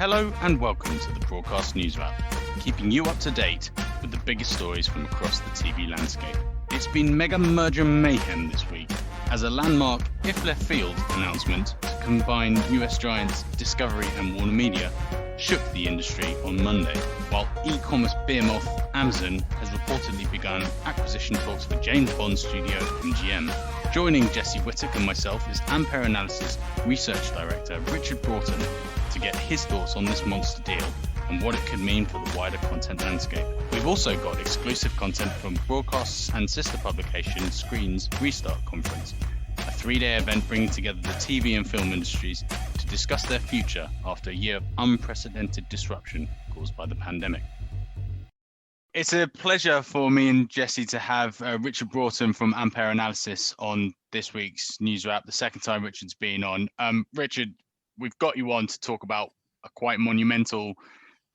Hello and welcome to the Broadcast Newswrap, keeping you up to date with the biggest stories from across the TV landscape. It's been mega merger mayhem this week as a landmark, if left field, announcement to combine US giants Discovery and Warner Media shook the industry on Monday, while e-commerce behemoth Amazon has reportedly begun acquisition talks for James Bond studio MGM. Joining Jesse Whittack and myself is Ampere Analysis Research Director Richard Broughton to get his thoughts on this monster deal and what it could mean for the wider content landscape. We've also got exclusive content from Broadcast's and sister publication Screen's Restart Conference, a 3-day event bringing together the TV and film industries to discuss their future after a year of unprecedented disruption caused by the pandemic. It's a pleasure for me and Jesse to have Richard Broughton from Ampere Analysis on this week's Newswrap, the second time Richard's been on. Richard, we've got you on to talk about a quite monumental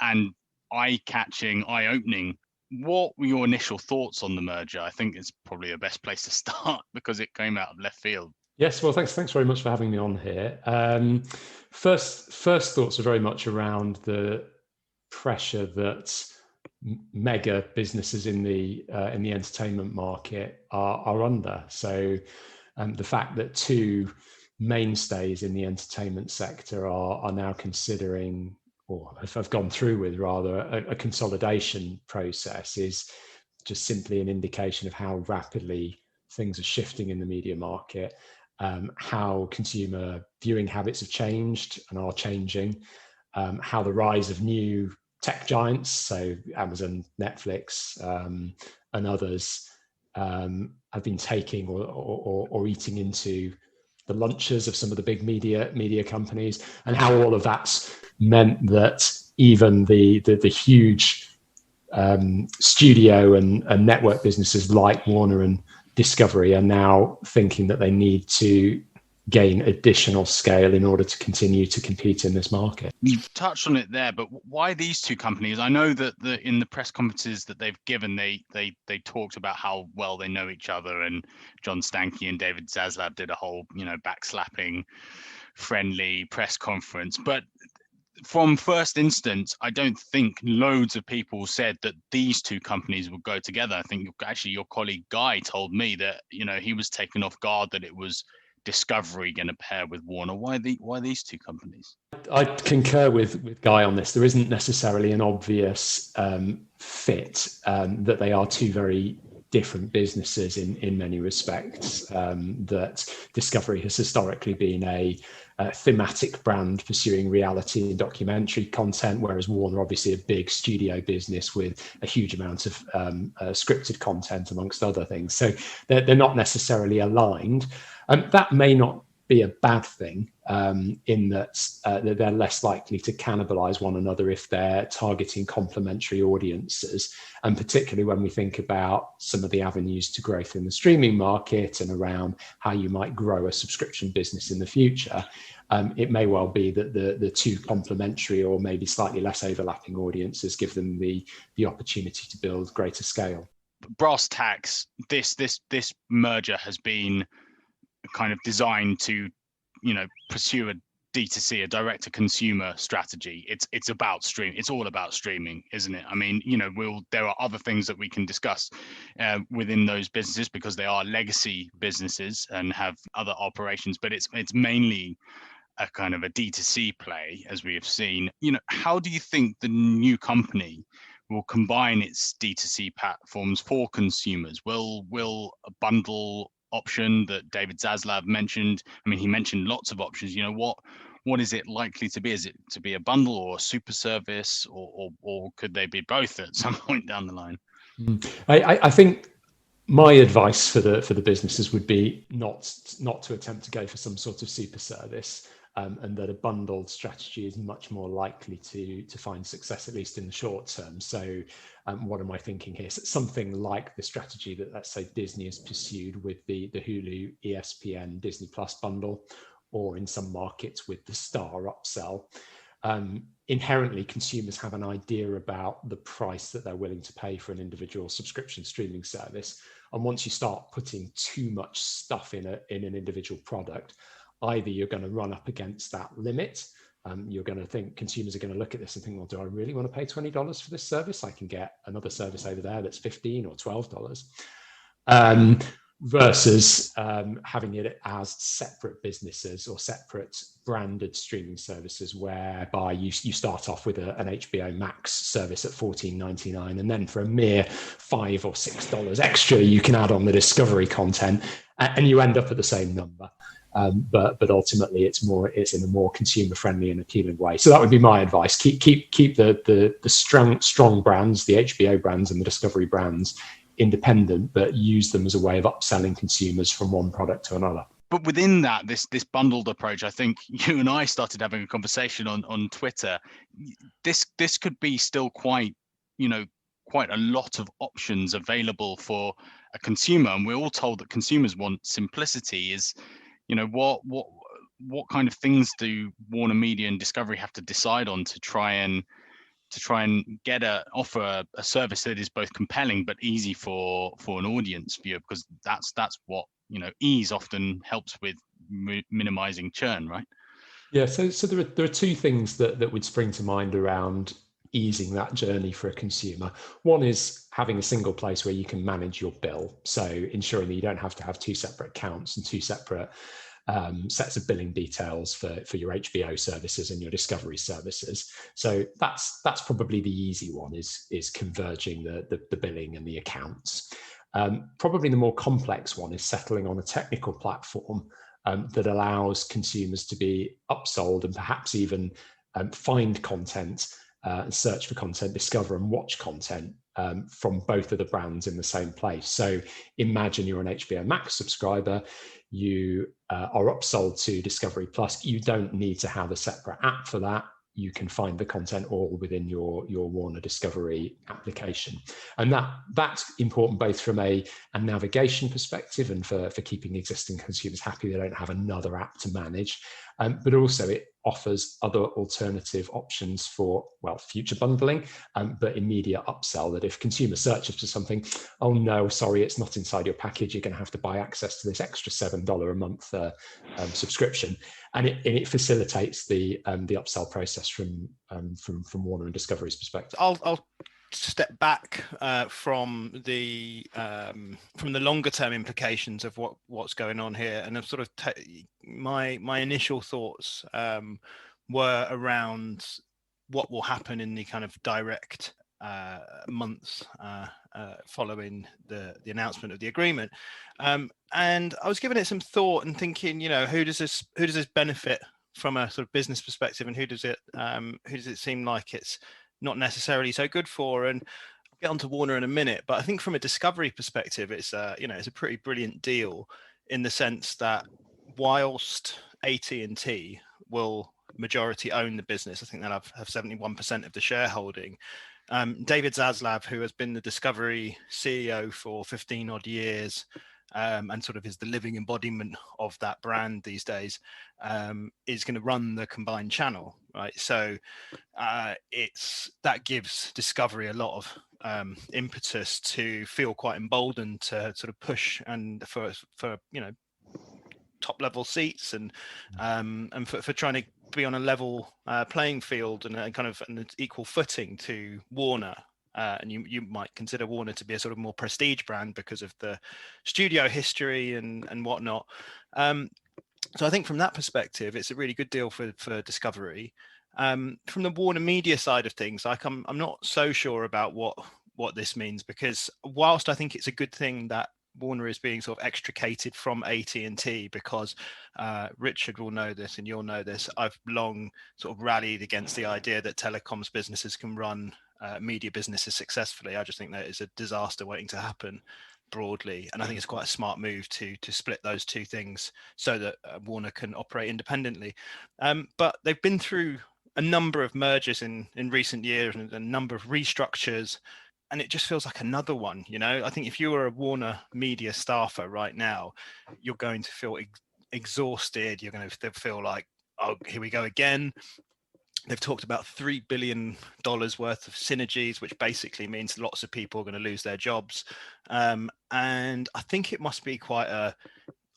and eye-catching, eye-opening. What were your initial thoughts on the merger? I think it's probably the best place to start because it came out of left field. Yes, well, thanks very much for having me on here. First thoughts are very much around the pressure that mega businesses in the entertainment market are under. So the fact that two mainstays in the entertainment sector are now considering, or have gone through with rather, a consolidation process is just simply an indication of how rapidly things are shifting in the media market, how consumer viewing habits have changed and are changing, how the rise of new tech giants, so Amazon, Netflix, and others, have been taking or eating into the lunches of some of the big media companies, and how all of that's meant that even the huge studio and network businesses like Warner and Discovery are now thinking that they need to gain additional scale in order to continue to compete in this market. You've touched on it there, but why these two companies? I know that in the press conferences that they've given, they talked about how well they know each other, and John Stankey and David Zaslav did a whole, backslapping friendly press conference. But from first instance, I don't think loads of people said that these two companies would go together. I think actually your colleague Guy told me that, he was taken off guard that it was Discovery going to pair with Warner. Why these two companies? I concur with Guy on this. There isn't necessarily an obvious fit, that they are two very different businesses in many respects, that Discovery has historically been a thematic brand pursuing reality and documentary content, whereas Warner obviously a big studio business with a huge amount of scripted content amongst other things. So they're not necessarily aligned. That may not be a bad thing, in that they're less likely to cannibalize one another if they're targeting complementary audiences. And particularly when we think about some of the avenues to growth in the streaming market and around how you might grow a subscription business in the future, it may well be that the two complementary or maybe slightly less overlapping audiences give them the opportunity to build greater scale. Brass tacks, this merger has been kind of designed to, pursue a D2C, a direct-to-consumer strategy. It's about stream. It's all about streaming, isn't it? I mean, there are other things that we can discuss within those businesses because they are legacy businesses and have other operations, but it's mainly a kind of a D2C play, as we have seen. How do you think the new company will combine its D2C platforms for consumers? Will a bundle option that David Zaslav mentioned? I mean, he mentioned lots of options. What is it likely to be? Is it to be a bundle or a super service, or could they be both at some point down the line? I think my advice for the businesses would be not to attempt to go for some sort of super service, and that a bundled strategy is much more likely to find success, at least in the short term. So what am I thinking here? So something like the strategy that, let's say, Disney has pursued with the Hulu, ESPN, Disney Plus bundle, or in some markets with the Star upsell. Inherently, consumers have an idea about the price that they're willing to pay for an individual subscription streaming service. And once you start putting too much stuff in an individual product, either you're going to run up against that limit, you're going to think, consumers are going to look at this and think, well, do I really want to pay $20 for this service? I can get another service over there that's $15 or $12. Versus having it as separate businesses or separate branded streaming services, whereby you start off with an HBO Max service at $14.99, and then for a mere $5 or $6 extra, you can add on the Discovery content, and you end up at the same number. But ultimately, it's in a more consumer friendly and appealing way. So that would be my advice: keep the strong brands, the HBO brands and the Discovery brands, independent, but use them as a way of upselling consumers from one product to another. But within that, this bundled approach, I think you and I started having a conversation on Twitter. This could be still quite a lot of options available for a consumer, and we're all told that consumers want simplicity. What kind of things do Warner Media and Discovery have to decide on to try and offer a service that is both compelling but easy for an audience viewer, because that's what ease often helps with minimizing churn, right? Yeah, so there are two things that would spring to mind around easing that journey for a consumer. One is having a single place where you can manage your bill, so ensuring that you don't have to have two separate accounts and two separate sets of billing details for your HBO services and your Discovery services. So that's probably the easy one, is converging the billing and the accounts. Probably the more complex one is settling on a technical platform that allows consumers to be upsold and perhaps even find content, search for content, discover and watch content from both of the brands in the same place. So imagine you're an HBO Max subscriber, you are upsold to Discovery Plus. You don't need to have a separate app for that. You can find the content all within your Warner Discovery application. And that's important both from a navigation perspective and for keeping existing consumers happy. They don't have another app to manage. But also it offers other alternative options for, future bundling, but immediate upsell, that if consumer searches for something, oh no, sorry, it's not inside your package, you're going to have to buy access to this extra $7 a month subscription. And it facilitates the upsell process from Warner and Discovery's perspective. I'll step back from the longer term implications of what's going on here, and I've sort of my initial thoughts were around what will happen in the kind of direct months following the announcement of the agreement, and I was giving it some thought and thinking, who does this benefit from a sort of business perspective, and who does it seem like it's not necessarily so good for? And I'll get onto Warner in a minute, but I think from a Discovery perspective, it's a pretty brilliant deal, in the sense that whilst AT&T will majority own the business, I think they'll have 71% of the shareholding. David Zaslav, who has been the Discovery CEO for 15 odd years, and sort of is the living embodiment of that brand these days, is going to run the combined channel, right? So that gives Discovery a lot of impetus to feel quite emboldened to sort of push and for top level seats and for trying to be on a level playing field and kind of an equal footing to Warner. And you might consider Warner to be a sort of more prestige brand because of the studio history and whatnot. So I think from that perspective, it's a really good deal for Discovery. From the Warner Media side of things, I'm not so sure about what this means, because whilst I think it's a good thing that Warner is being sort of extricated from AT&T, because Richard will know this and you'll know this, I've long sort of rallied against the idea that telecoms businesses can run media businesses successfully. I just think that is a disaster waiting to happen broadly, and I think it's quite a smart move to split those two things so that Warner can operate independently. But they've been through a number of mergers in recent years and a number of restructures, and it just feels like another one. I think if you were a Warner Media staffer right now, you're going to feel exhausted. You're going to feel like, oh, here we go again. They've talked about $3 billion worth of synergies, which basically means lots of people are going to lose their jobs. And I think it must be quite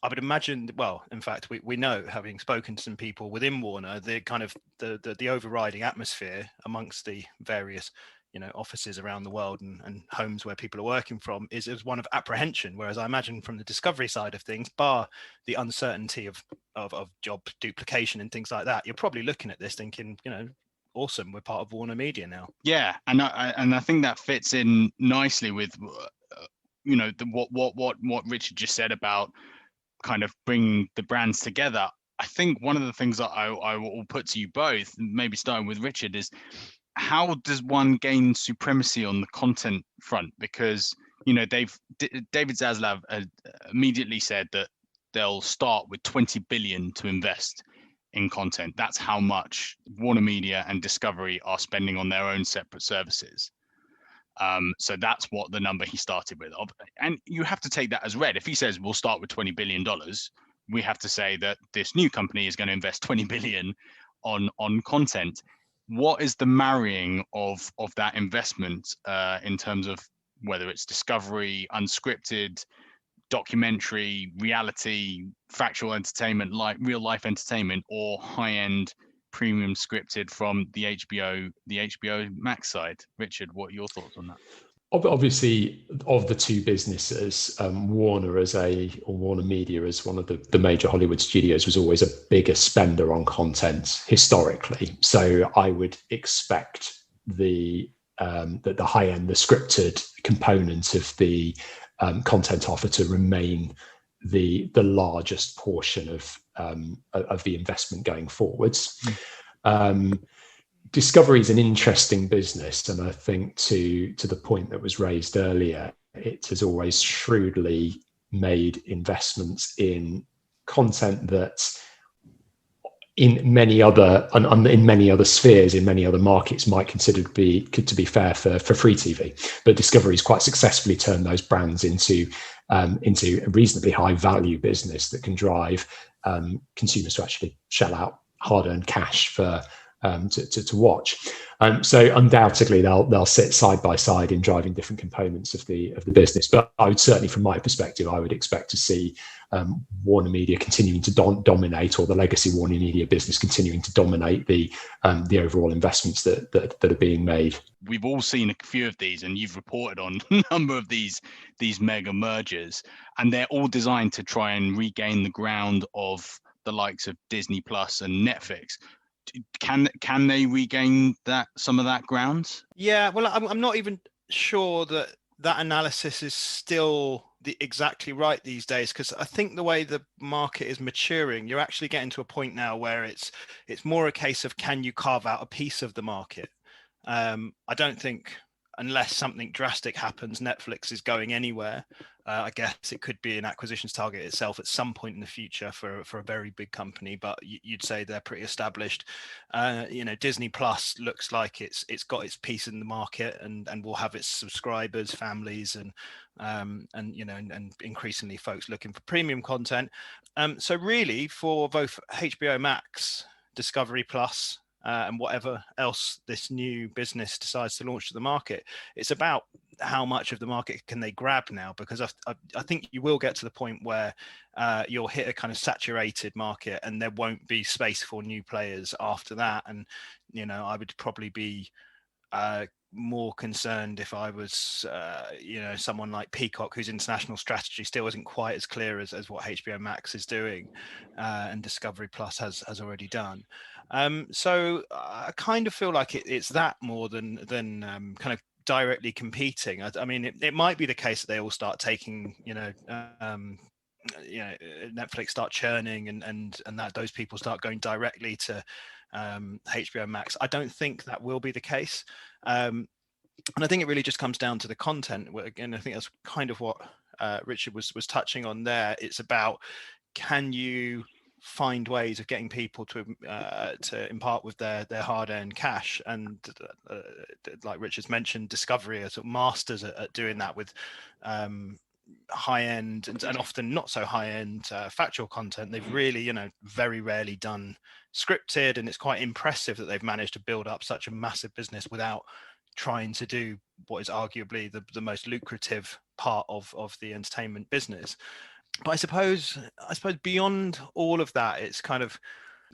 I would imagine, well, in fact, we know, having spoken to some people within Warner, the kind of the overriding atmosphere amongst the various, offices around the world and homes where people are working from is one of apprehension. Whereas I imagine from the Discovery side of things, bar the uncertainty of job duplication and things like that, you're probably looking at this thinking, awesome, we're part of Warner Media now. Yeah, and I think that fits in nicely with, what Richard just said about kind of bringing the brands together. I think one of the things that I will put to you both, maybe starting with Richard, is how does one gain supremacy on the content front? Because David Zaslav immediately said that they'll start with 20 billion to invest in content. That's how much Warner Media and Discovery are spending on their own separate services. So that's what the number he started with. And you have to take that as read. If he says we'll start with $20 billion, we have to say that this new company is going to invest 20 billion on content. What is the marrying of that investment in terms of whether it's Discovery, unscripted, documentary, reality, factual entertainment, like real life entertainment, or high-end premium scripted from the HBO Max side? Richard, what are your thoughts on that? Obviously, of the two businesses, Warner Media as one of the major Hollywood studios was always a bigger spender on content historically. So I would expect the high end, the scripted component of the content offer to remain the largest portion of the investment going forwards. Discovery is an interesting business, and I think to the point that was raised earlier, it has always shrewdly made investments in content that in many other spheres, in many other markets, might consider to be fair for free TV. But Discovery's quite successfully turned those brands into a reasonably high value business that can drive consumers to actually shell out hard-earned cash for to watch. So undoubtedly they'll sit side by side in driving different components of the business. But I would certainly, from my perspective, I would expect to see Warner Media continuing to dominate, or the legacy Warner Media business continuing to dominate the overall investments that are being made. We've all seen a few of these, and you've reported on a number of these mega mergers, and they're all designed to try and regain the ground of the likes of Disney Plus and Netflix. Can they regain some of that ground? Yeah, well, I'm not even sure that analysis is still exactly right these days, because I think the way the market is maturing, you're actually getting to a point now where it's more a case of, can you carve out a piece of the market? I don't think, unless something drastic happens, Netflix is going anywhere. I guess it could be an acquisitions target itself at some point in the future for a very big company, but you'd say they're pretty established. Disney Plus looks like it's got its piece in the market and will have its subscribers, families, and increasingly folks looking for premium content. So really, for both HBO Max, Discovery Plus, and whatever else this new business decides to launch to the market, it's about how much of the market can they grab now, because I think you will get to the point where you'll hit a kind of saturated market and there won't be space for new players after that. And I would probably be more concerned if I was someone like Peacock, whose international strategy still isn't quite as clear as what HBO Max is doing and Discovery Plus has already done. So I kind of feel like it's that more than kind of directly competing. I mean, it might be the case that they all start taking Netflix start churning and that those people start going directly to HBO Max. I don't think that will be the case. And I think it really just comes down to the content. Again, I think that's kind of what Richard was touching on there. It's about, can you find ways of getting people to impart with their hard-earned cash? And like Richard's mentioned, Discovery are sort of masters at doing that with high-end and often not so high-end factual content. They've really, very rarely done scripted, and it's quite impressive that they've managed to build up such a massive business without trying to do what is arguably the most lucrative part of the entertainment business. But I suppose beyond all of that, it's kind of,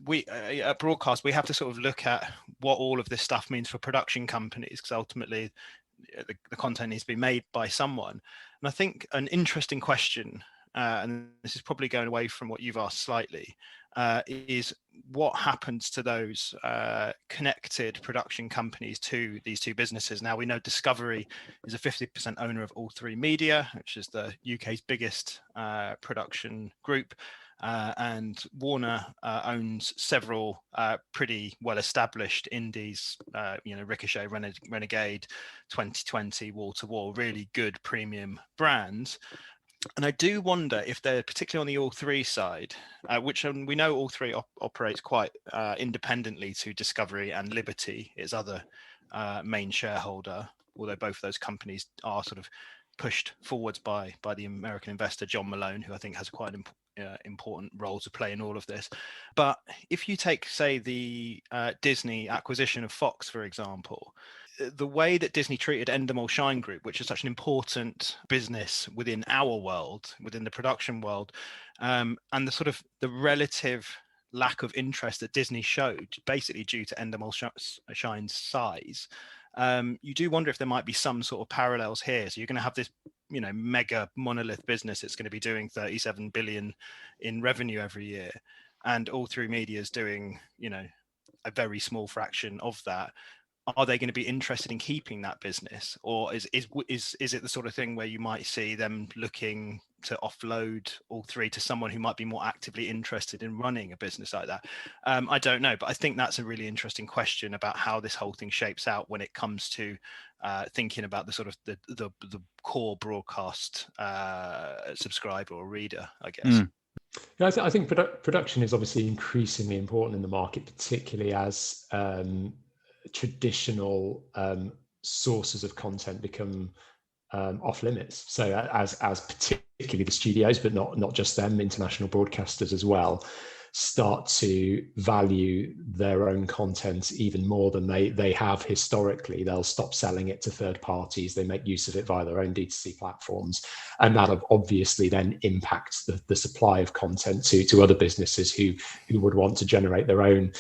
we at Broadcast, we have to sort of look at what all of this stuff means for production companies, because ultimately the content needs to be made by someone. And I think an interesting question, and this is probably going away from what you've asked slightly, is what happens to those connected production companies to these two businesses. Now, we know Discovery is a 50% owner of All3 Media, which is the UK's biggest production group. And Warner owns several pretty well-established indies, Ricochet, Renegade, 2020, Wall to Wall, really good premium brands. And I do wonder if they're particularly on the All3 side, which we know All3 operates quite independently to Discovery and Liberty, its other main shareholder, although both of those companies are sort of pushed forwards by the American investor John Malone, who I think has quite an important role to play in all of this. But if you take, say, the Disney acquisition of Fox, for example, the way that Disney treated Endemol Shine Group, which is such an important business within our world, within the production world, and the sort of the relative lack of interest that Disney showed, basically due to Endemol Shine's size, you do wonder if there might be some sort of parallels here. So you're going to have this, mega monolith business that's going to be doing 37 billion in revenue every year, and All3 Media is doing, a very small fraction of that. Are they going to be interested in keeping that business, or is it the sort of thing where you might see them looking to offload All3 to someone who might be more actively interested in running a business like that? I don't know, but I think that's a really interesting question about how this whole thing shapes out when it comes to thinking about the sort of the core broadcast subscriber or reader, I guess. Yeah, I think production is obviously increasingly important in the market, particularly as traditional sources of content become off limits. So as particularly the studios, but not just them, international broadcasters as well, start to value their own content even more than they have historically. They'll stop selling it to third parties. They make use of it via their own D2C platforms. And that obviously then impacts the supply of content to other businesses who would want to generate their own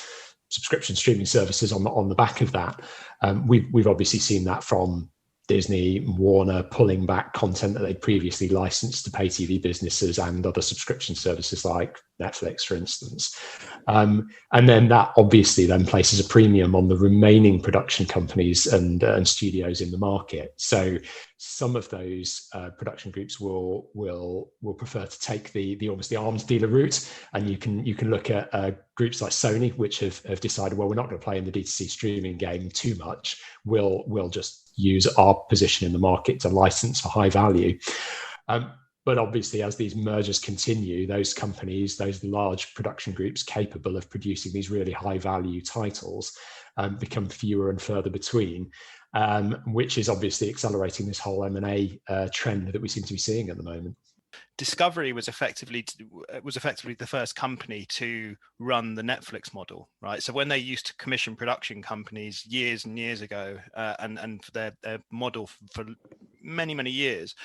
subscription streaming services on the back of that. We've obviously seen that from Disney, Warner pulling back content that they'd previously licensed to pay TV businesses and other subscription services like Netflix, for instance. And then that obviously then places a premium on the remaining production companies and studios in the market. So some of those production groups will prefer to take the almost the arms dealer route, and you can look at groups like Sony, which have decided, well, we're not going to play in the D2C streaming game too much. We'll just use our position in the market to license for high value. But obviously, as these mergers continue, those companies, those large production groups capable of producing these really high value titles become fewer and further between, which is obviously accelerating this whole M&A trend that we seem to be seeing at the moment. Discovery was effectively the first company to run the Netflix model, right? So when they used to commission production companies years and years ago, and their model for many years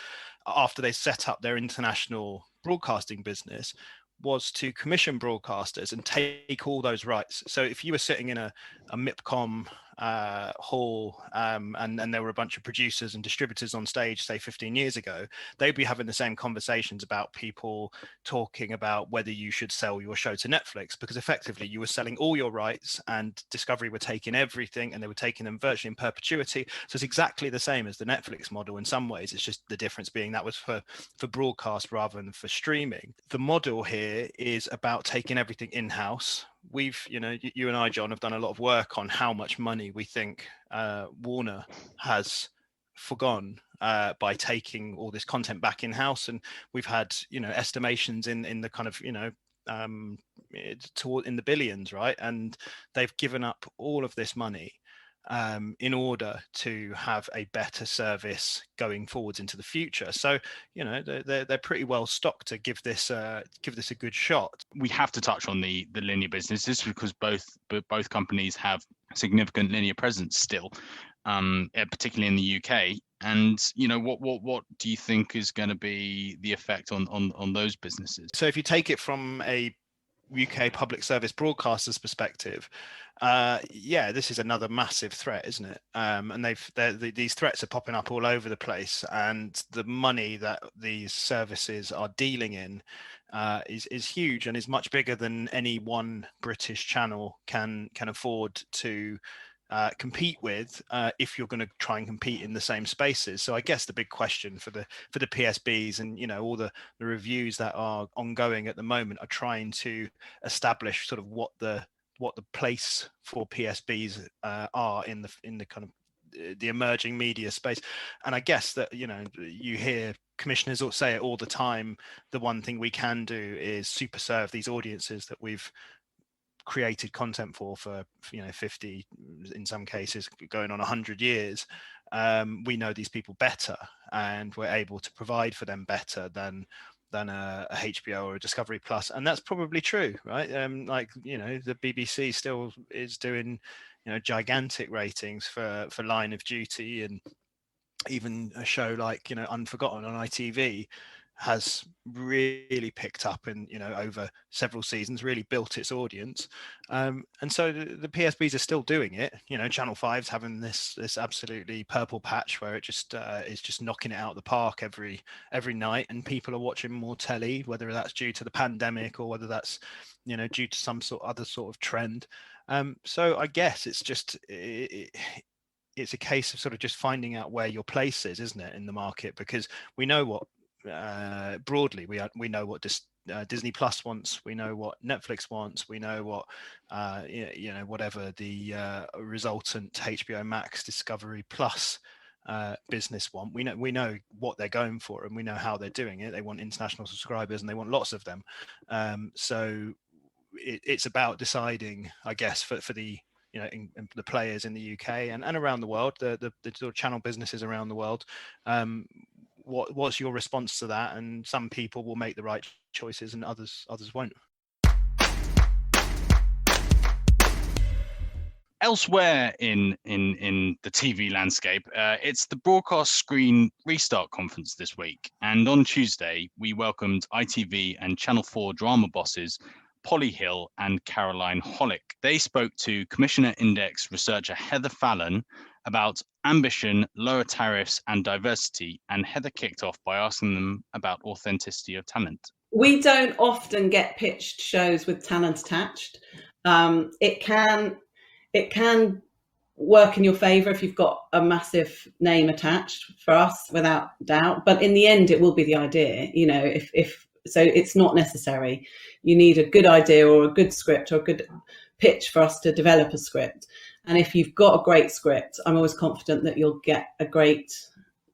after they set up their international broadcasting business was to commission broadcasters and take all those rights. So if you were sitting in a MIPCOM hall and there were a bunch of producers and distributors on stage, say 15 years ago, they'd be having the same conversations about people talking about whether you should sell your show to Netflix, because effectively you were selling all your rights and Discovery were taking everything and they were taking them virtually in perpetuity. So it's exactly the same as the Netflix model in some ways. It's just the difference being that was for broadcast rather than for streaming. The model here is about taking everything in-house. We've, you and I, John, have done a lot of work on how much money we think Warner has forgone by taking all this content back in-house, and we've had estimations in the kind of in the billions, right? And they've given up all of this money in order to have a better service going forwards into the future. So they're pretty well stocked to give this a good shot. We have to touch on the linear businesses because both companies have significant linear presence still, particularly in the UK. And what do you think is going to be the effect on those businesses? So if you take it from a UK public service broadcaster's perspective, this is another massive threat, isn't it? And these threats are popping up all over the place, and the money that these services are dealing in is huge and is much bigger than any one British channel can afford to compete with, if you're going to try and compete in the same spaces. So I guess the big question for the PSBs and all the reviews that are ongoing at the moment are trying to establish sort of what the place for PSBs are in the kind of the emerging media space. And I guess that you hear commissioners say it all the time, the one thing we can do is super serve these audiences that we've created content for 50, in some cases going on 100 years. We know these people better, and we're able to provide for them better than a HBO or a Discovery Plus, and that's probably true, right? The BBC still is doing gigantic ratings for Line of Duty, and even a show like Unforgotten on ITV has really picked up and over several seasons really built its audience, and so the PSBs are still doing it. Channel 5's having this absolutely purple patch where it just is just knocking it out of the park every night, and people are watching more telly, whether that's due to the pandemic or whether that's due to some other sort of trend. So I guess it's just it's a case of sort of just finding out where your place is, isn't it, in the market? Because we know what broadly we know what Disney Plus wants, we know what Netflix wants, we know what whatever the resultant HBO Max, Discovery Plus business want. We know what they're going for, and we know how they're doing it. They want international subscribers, and they want lots of them. So it's about deciding, I guess, for the in the players in the UK and around the world, the sort of channel businesses around the world. What's your response to that? And some people will make the right choices and others won't. Elsewhere in the TV landscape, it's the Broadcast Screen Restart Conference this week. And on Tuesday, we welcomed ITV and Channel 4 drama bosses Polly Hill and Caroline Hollick. They spoke to Commissioner Index researcher Heather Fallon about ambition, lower tariffs and diversity, and Heather kicked off by asking them about authenticity of talent. We don't often get pitched shows with talent attached. It can work in your favour if you've got a massive name attached, for us, without doubt. But in the end, it will be the idea. If so, it's not necessary. You need a good idea or a good script or a good pitch for us to develop a script. And if you've got a great script, I'm always confident that you'll get a great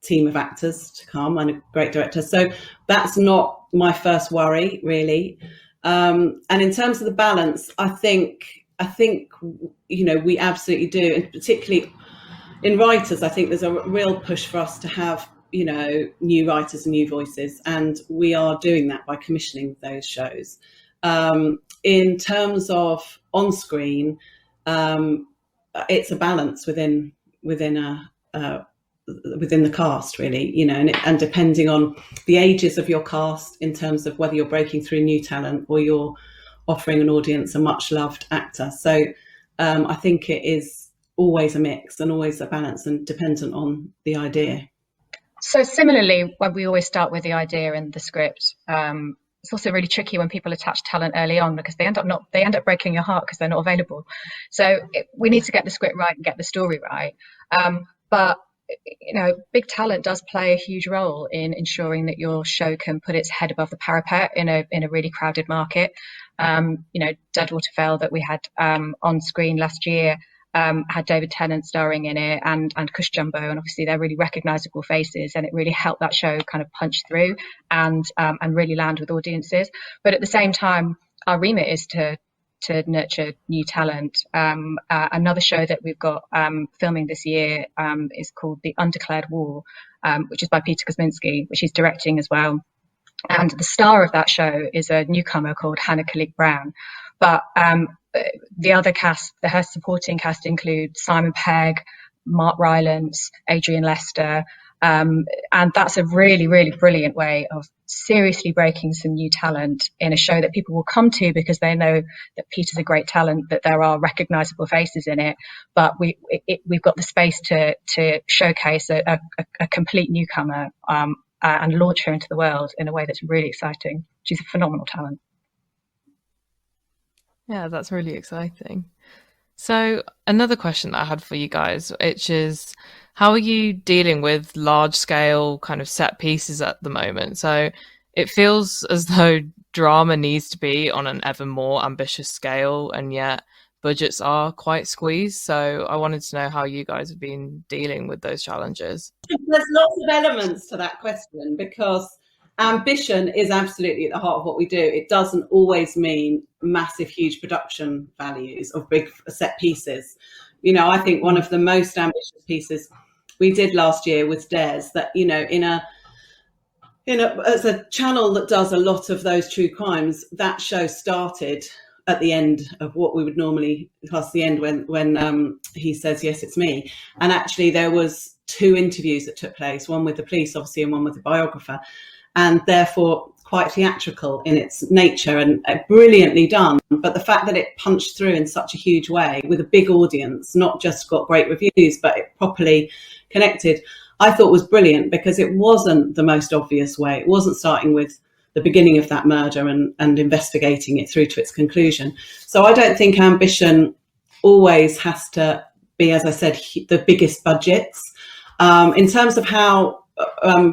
team of actors to come and a great director. So that's not my first worry, really. And in terms of the balance, I think we absolutely do, and particularly in writers, I think there's a real push for us to have new writers and new voices, and we are doing that by commissioning those shows. In terms of on screen, it's a balance within the cast, really, and depending on the ages of your cast, in terms of whether you're breaking through new talent or you're offering an audience a much loved actor. So I think it is always a mix and always a balance, and dependent on the idea. So similarly, when we always start with the idea and the script, it's also really tricky when people attach talent early on, because they end up breaking your heart because they're not available. So we need to get the script right and get the story right. But big talent does play a huge role in ensuring that your show can put its head above the parapet in a really crowded market. Deadwater Fell, that we had on screen last year, had David Tennant starring in it, and Cush Jumbo, and obviously they're really recognisable faces, and it really helped that show kind of punch through and really land with audiences. But at the same time, our remit is to nurture new talent. Another show that we've got filming this year is called The Undeclared War, which is by Peter Kosminski, which he's directing as well. And the star of that show is a newcomer called Hannah Kalik-Brown. But the other cast, her supporting cast, include Simon Pegg, Mark Rylance, Adrian Lester, And that's a really, really brilliant way of seriously breaking some new talent in a show that people will come to because they know that Peter's a great talent, that there are recognisable faces in it, but we've got the space to showcase a complete newcomer and launch her into the world in a way that's really exciting. She's a phenomenal talent. Yeah, that's really exciting. So another question that I had for you guys, which is, how are you dealing with large scale kind of set pieces at the moment? So it feels as though drama needs to be on an ever more ambitious scale, and yet budgets are quite squeezed. So I wanted to know how you guys have been dealing with those challenges. There's lots of elements to that question, because ambition is absolutely at the heart of what we do. It doesn't always mean massive, huge production values of big set pieces. You know, I think one of the most ambitious pieces we did last year was Dares, that, you know, as a channel that does a lot of those true crimes, that show started at the end of what we would normally class the end when he says, yes, it's me. And actually there was 2 interviews that took place, one with the police, obviously, and one with the biographer, and therefore quite theatrical in its nature and brilliantly done. But the fact that it punched through in such a huge way with a big audience, not just got great reviews, but it properly connected, I thought was brilliant, because it wasn't the most obvious way. It wasn't starting with the beginning of that murder and investigating it through to its conclusion. So I don't think ambition always has to be, as I said, the biggest budgets. In terms of how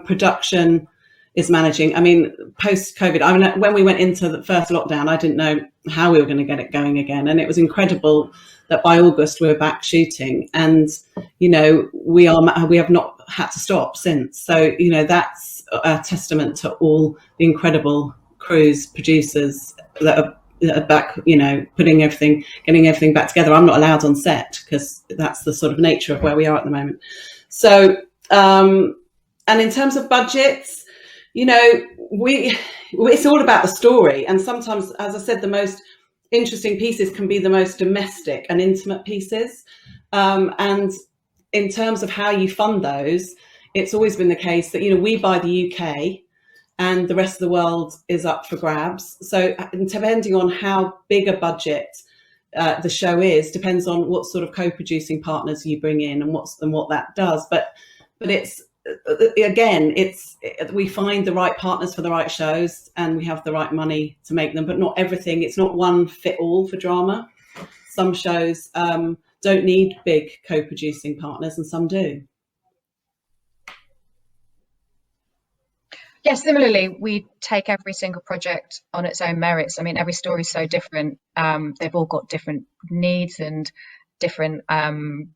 production is managing, I mean, post-COVID, I mean, when we went into the first lockdown, I didn't know how we were going to get it going again. And it was incredible that by August we were back shooting, and, you know, we have not had to stop since. So, you know, that's a testament to all the incredible crews, producers that are back, you know, getting everything back together. I'm not allowed on set because that's the sort of nature of where we are at the moment. So, and in terms of budgets, you know, it's all about the story. And sometimes, as I said, the most interesting pieces can be the most domestic and intimate pieces. And in terms of how you fund those, it's always been the case that, you know, we buy the UK and the rest of the world is up for grabs. So depending on how big a budget the show is, depends on what sort of co-producing partners you bring in and what that does. But it's, again, we find the right partners for the right shows, and we have the right money to make them, but not everything. It's not one fit all for drama. Some shows don't need big co-producing partners, and some do. Yeah, similarly, we take every single project on its own merits. I mean, every story is so different. They've all got different needs and different setups,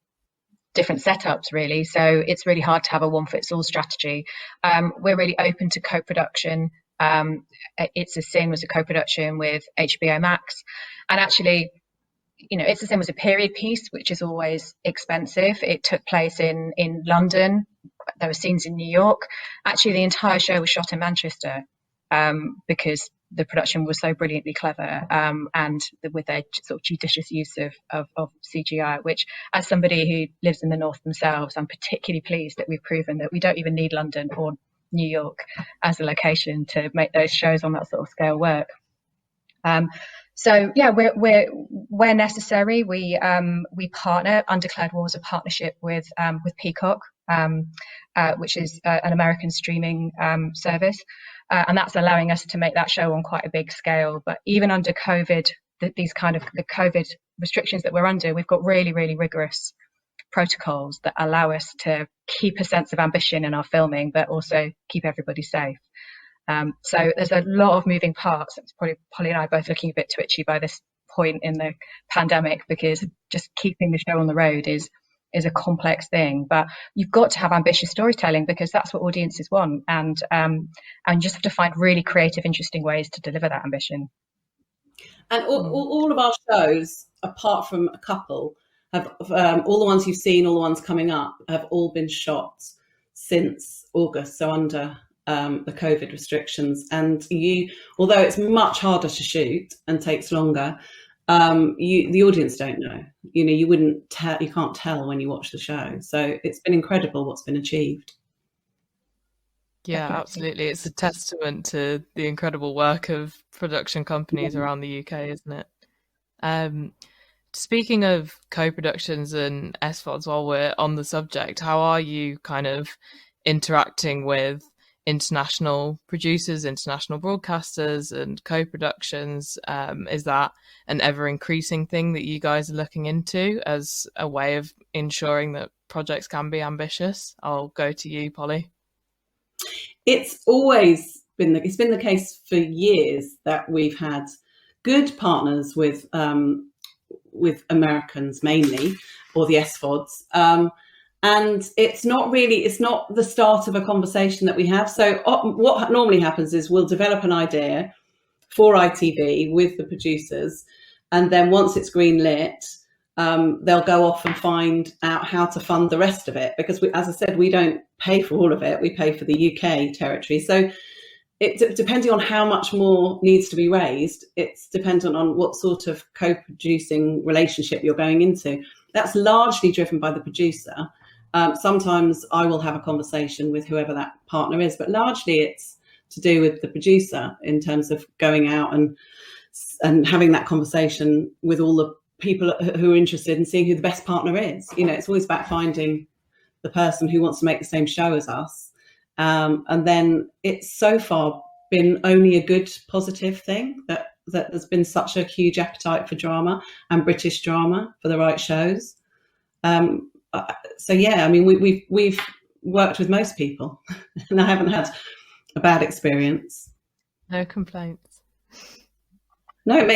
really. So it's really hard to have a one-fits-all strategy. We're really open to co-production. It's a Sin was a co-production with HBO Max, and actually, you know, It's a Sin was a period piece, which is always expensive. It took place in London. There were scenes in New York. Actually, the entire show was shot in Manchester because the production was so brilliantly clever, and with their sort of judicious use of CGI, which, as somebody who lives in the north themselves, I'm particularly pleased that we've proven that we don't even need London or New York as a location to make those shows on that sort of scale work. So yeah, where necessary, we partner. Undeclared War was a partnership with Peacock, which is an American streaming service, and that's allowing us to make that show on quite a big scale. But even under COVID, the COVID restrictions that we're under, we've got really, really rigorous protocols that allow us to keep a sense of ambition in our filming, but also keep everybody safe. So there's a lot of moving parts. It's probably Polly and I both looking a bit twitchy by this point in the pandemic, because just keeping the show on the road is a complex thing. But you've got to have ambitious storytelling, because that's what audiences want, and you just have to find really creative, interesting ways to deliver that ambition. And all of our shows, apart from a couple, have all the ones you've seen, all the ones coming up, have all been shot since August, so under the COVID restrictions. And although it's much harder to shoot and takes longer, the audience don't know. You know, you can't tell when you watch the show. So it's been incredible what's been achieved. Yeah, Definitely. absolutely. It's a testament to the incredible work of production companies around the UK, isn't it? Speaking of co-productions and SVODs, while we're on the subject, how are you kind of interacting with international producers, international broadcasters and co-productions? Is that an ever-increasing thing that you guys are looking into as a way of ensuring that projects can be ambitious? I'll go to you, Polly. It's always been the case for years that we've had good partners with Americans mainly, or the SVODs. And it's not the start of a conversation that we have. So what normally happens is we'll develop an idea for ITV with the producers, and then once it's green lit, they'll go off and find out how to fund the rest of it, because as I said, we don't pay for all of it. We pay for the UK territory. So depending on how much more needs to be raised, it's dependent on what sort of co-producing relationship you're going into. That's largely driven by the producer. Sometimes I will have a conversation with whoever that partner is, but largely it's to do with the producer in terms of going out and having that conversation with all the people who are interested and seeing who the best partner is. It's always about finding the person who wants to make the same show as us. And then it's so far been only a good, positive thing that there's been such a huge appetite for drama and British drama for the right shows. So yeah, I mean, we've worked with most people, and I haven't had a bad experience. No complaints. No, it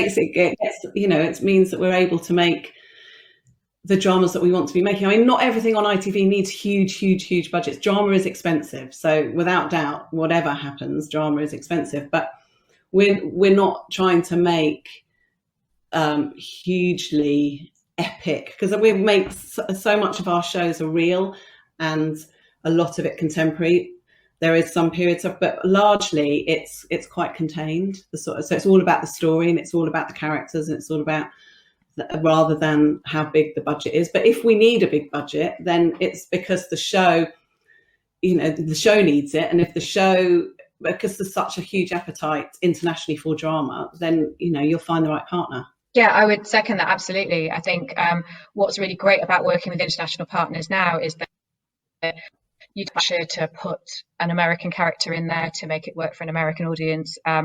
means that we're able to make the dramas that we want to be making. I mean, not everything on ITV needs huge budgets. Drama is expensive. So without doubt, whatever happens, drama is expensive. But we're not trying to make hugely epic, because we make so much of our shows are real and a lot of it contemporary. There is some periods of, but largely it's quite contained. So it's all about the story, and it's all about the characters, and it's all about, rather than how big the budget is. But if we need a big budget, then it's because the show needs it. And if the show, because there's such a huge appetite internationally for drama, then you'll find the right partner. Yeah, I would second that, absolutely. I think what's really great about working with international partners now is that you pressure to put an American character in there to make it work for an American audience. I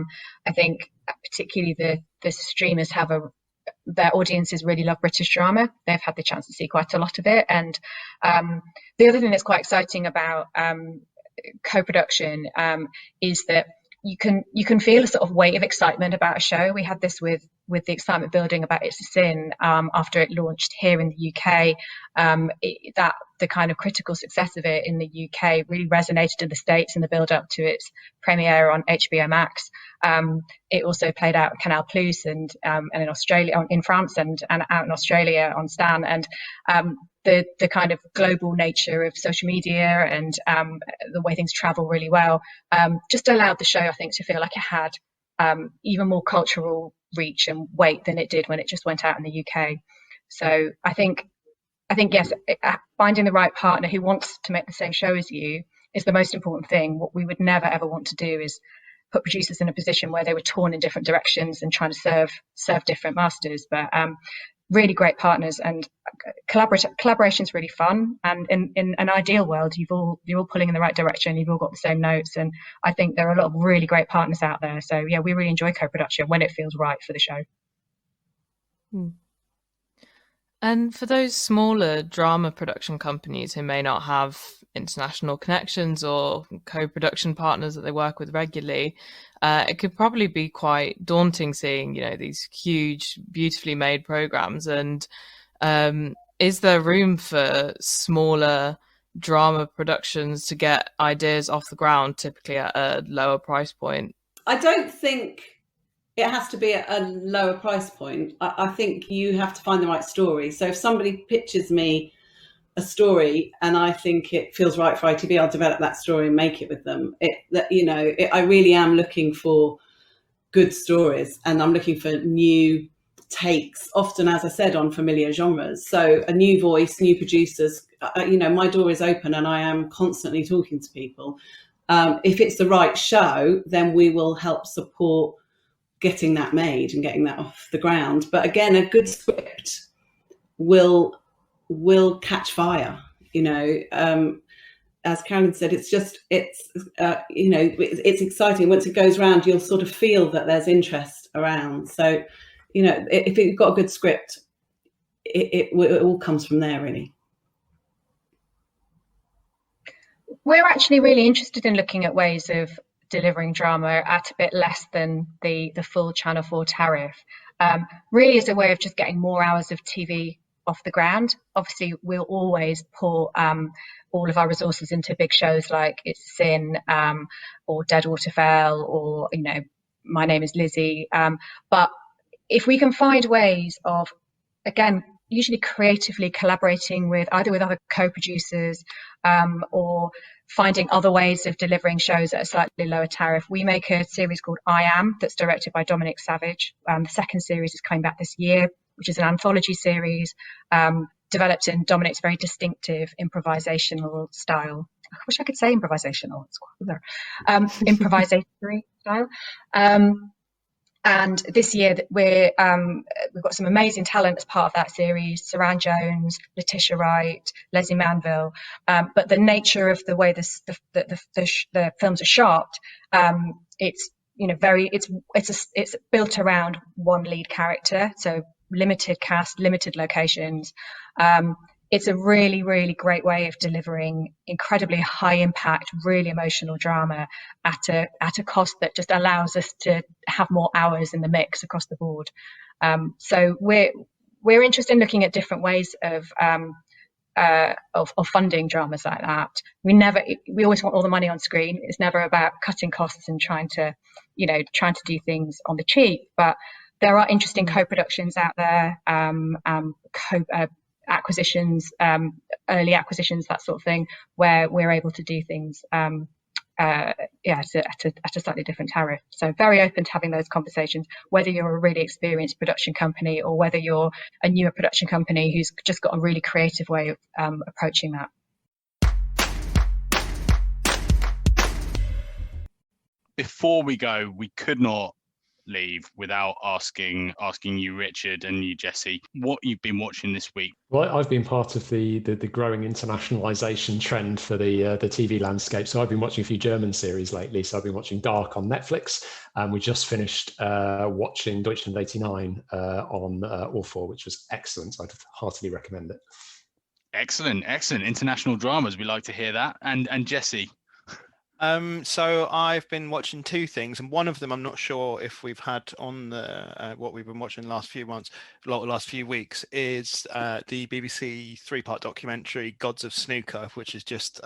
think particularly the streamers have their audiences really love British drama. They've had the chance to see quite a lot of it. And the other thing that's quite exciting about co-production is that you can feel a sort of weight of excitement about a show. We had this with the excitement building about It's a Sin after it launched here in the UK. That the kind of critical success of it in the UK really resonated in the States in the build up to its premiere on HBO Max. It also played out on Canal Plus and in Australia, in France, and out in Australia on Stan. And the kind of global nature of social media and the way things travel really well just allowed the show, I think, to feel like it had even more cultural reach and weight than it did when it just went out in the UK. So I think yes, finding the right partner who wants to make the same show as you is the most important thing. What we would never ever want to do is put producers in a position where they were torn in different directions and trying to serve different masters. But really great partners, and collaboration is really fun. And in an ideal world, you're all pulling in the right direction. You've all got the same notes, and I think there are a lot of really great partners out there. So yeah, we really enjoy co-production when it feels right for the show. And for those smaller drama production companies who may not have international connections or co-production partners that they work with regularly, it could probably be quite daunting seeing, these huge, beautifully made programs. And is there room for smaller drama productions to get ideas off the ground, typically at a lower price point? I don't think it has to be at a lower price point. I think you have to find the right story. So if somebody pitches me a story and I think it feels right for ITV, I'll develop that story and make it with them. I really am looking for good stories, and I'm looking for new takes, often, as I said, on familiar genres. So a new voice, new producers. My door is open, and I am constantly talking to people. If it's the right show, then we will help support getting that made and getting that off the ground. But again, a good script will catch fire. As Carolyn said, it's exciting. Once it goes around, you'll sort of feel that there's interest around. So, if you've got a good script, it all comes from there, really. We're actually really interested in looking at ways of delivering drama at a bit less than the full Channel 4 tariff, really as a way of just getting more hours of TV off the ground. Obviously, we'll always pour all of our resources into big shows like It's Sin or Deadwater Fell or, My Name is Lizzie. But if we can find ways of, again, usually creatively collaborating with other co-producers or finding other ways of delivering shows at a slightly lower tariff. We make a series called I Am that's directed by Dominic Savage. The second series is coming back this year, which is an anthology series developed in Dominic's very distinctive improvisational style. I wish I could say improvisational, it's quite other. Improvisatory style. And this year we've got some amazing talent as part of that series: Saran Jones, Letitia Wright, Leslie Manville. But the nature of the way the films are shot, it's built around one lead character, so limited cast, limited locations. It's a really, really great way of delivering incredibly high impact, really emotional drama at a cost that just allows us to have more hours in the mix across the board. So we're interested in looking at different ways of funding dramas like that. We always want all the money on screen. It's never about cutting costs and trying to do things on the cheap. But there are interesting co-productions out there, acquisitions, early acquisitions, that sort of thing, where we're able to do things at a slightly different tariff. So very open to having those conversations, whether you're a really experienced production company or whether you're a newer production company who's just got a really creative way of approaching that. Before we go, we could not leave without asking you, Richard, and you, Jesse, what you've been watching this week. Well, I've been part of the growing internationalization trend for the TV landscape. So I've been watching a few German series lately. So I've been watching Dark on Netflix, and we just finished watching Deutschland 89 on All4, which was excellent. I'd heartily recommend it. Excellent. International dramas. We like to hear that. And Jesse? So I've been watching two things, and one of them I'm not sure if we've had on the what we've been watching the last few weeks is the BBC 3-part documentary Gods of Snooker, which is just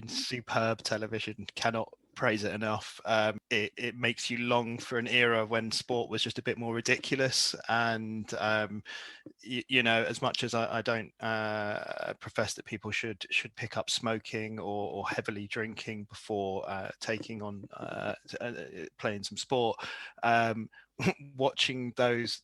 superb television. Cannot praise it enough. It makes you long for an era when sport was just a bit more ridiculous, and as much as I don't profess that people should pick up smoking or heavily drinking before taking on playing some sport, watching those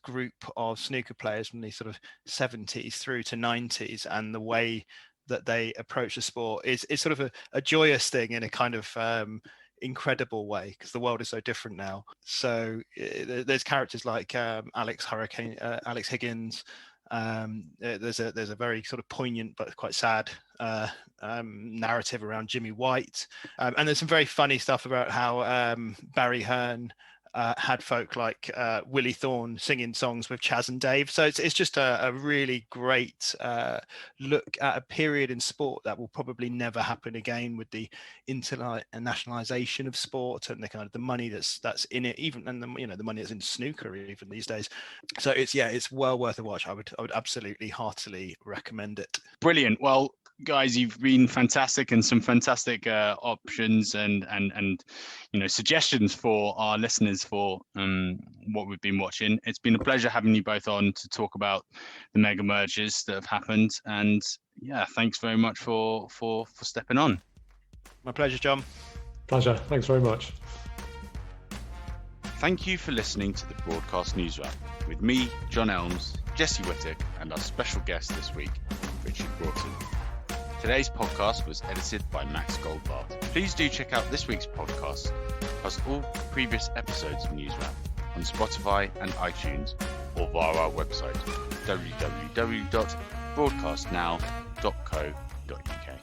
group of snooker players from the sort of 70s through to 90s and the way that they approach the sport is sort of a joyous thing in a kind of incredible way, because the world is so different now. So there's characters like Alex Higgins. There's a very sort of poignant but quite sad narrative around Jimmy White, and there's some very funny stuff about how Barry Hearn had folk like Willie Thorne singing songs with Chaz and Dave. So it's just a really great look at a period in sport that will probably never happen again, with the internationalization of sport and the kind of the money that's in it, even, and the money that's in snooker even these days. So it's well worth a watch. I would absolutely heartily recommend it. Brilliant. Well, guys, you've been fantastic, and some fantastic options and suggestions for our listeners for what we've been watching. It's been a pleasure having you both on to talk about the mega mergers that have happened, and thanks very much for stepping on. My pleasure, John. Pleasure. Thanks very much. Thank you for listening to the Broadcast Newswrap with me, John Elms, Jesse Whittick, and our special guest this week, Richard Broughton. Today's podcast was edited by Max Goldbart. Please do check out this week's podcast, plus all previous episodes of Newswrap on Spotify and iTunes, or via our website, www.broadcastnow.co.uk.